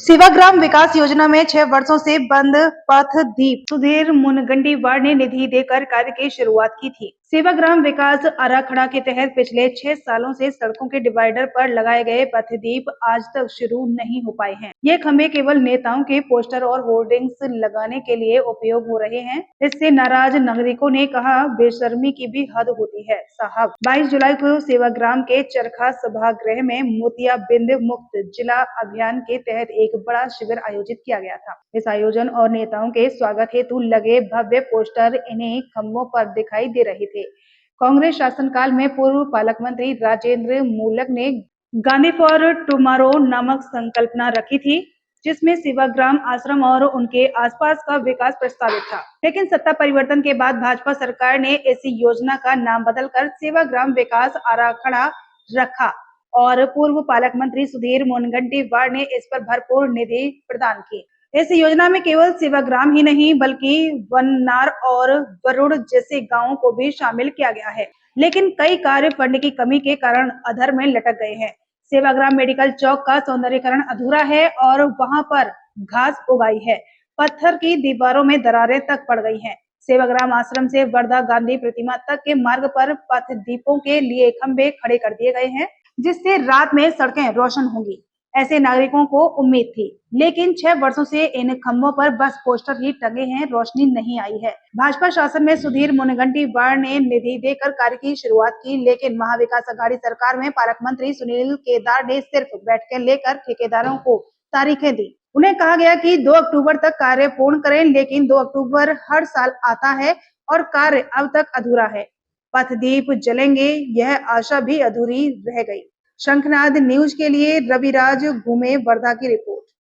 सेवाग्राम विकास योजना में 6 वर्षों से बंद पथदीप सुधीर मुनगंटीवार ने निधि देकर कार्य की शुरुआत की थी। सेवाग्राम विकास आराखड़ा के तहत पिछले 6 सालों से सड़कों के डिवाइडर पर लगाए गए पथदीप आज तक शुरू नहीं हो पाए हैं। ये खंभे केवल नेताओं के पोस्टर और होर्डिंग्स लगाने के लिए उपयोग हो रहे हैं। इससे नाराज नागरिकों ने कहा, बेशर्मी की भी हद होती है साहब। 22 जुलाई को सेवाग्राम के चरखा सभागृह में मोतियाबिंद मुक्त जिला अभियान के तहत एक बड़ा शिविर आयोजित किया गया था। इस आयोजन और नेताओं के स्वागत हेतु लगे भव्य पोस्टर इन्हीं खंभों पर दिखाई दे रहे थे। कांग्रेस शासनकाल में पूर्व पालक मंत्री राजेंद्र मूलक ने गांधी फॉर टुमारो नामक संकल्पना रखी थी, जिसमें सेवाग्राम आश्रम और उनके आसपास का विकास प्रस्तावित था। लेकिन सत्ता परिवर्तन के बाद भाजपा सरकार ने इस योजना का नाम बदलकर सेवाग्राम विकास आराखड़ा रखा और पूर्व पालक मंत्री सुधीर मुनगंटीवार ने इस पर भरपूर निधि प्रदान की। इस योजना में केवल सेवाग्राम ही नहीं बल्कि वन्नार और वरुड़ जैसे गांवों को भी शामिल किया गया है, लेकिन कई कार्य फंड की कमी के कारण अधर में लटक गए हैं। सेवाग्राम मेडिकल चौक का सौंदर्यीकरण अधूरा है और वहां पर घास उगाई है, पत्थर की दीवारों में दरारें तक पड़ गई हैं। सेवाग्राम आश्रम से वर्धा गांधी प्रतिमा तक के मार्ग पर पथदीपों के लिए खंभे खड़े कर दिए गए हैं, जिससे रात में सड़कें रोशन होंगी, ऐसे नागरिकों को उम्मीद थी। लेकिन 6 वर्षों से इन खंभों पर बस पोस्टर ही टंगे हैं, रोशनी नहीं आई है। भाजपा शासन में सुधीर मुनगंटीवार ने निधि देकर कार्य की शुरुआत की, लेकिन महाविकास अघाड़ी सरकार में पालक मंत्री सुनील केदार ने सिर्फ बैठकें लेकर ठेकेदारों को तारीखें दी। उन्हें कहा गया कि 2 अक्टूबर तक कार्य पूर्ण करें, लेकिन 2 अक्टूबर हर साल आता है और कार्य अब तक अधूरा है। पथदीप जलेंगे, यह आशा भी अधूरी रह गई। शंखनाद न्यूज के लिए रविराज घूमे वर्धा की रिपोर्ट।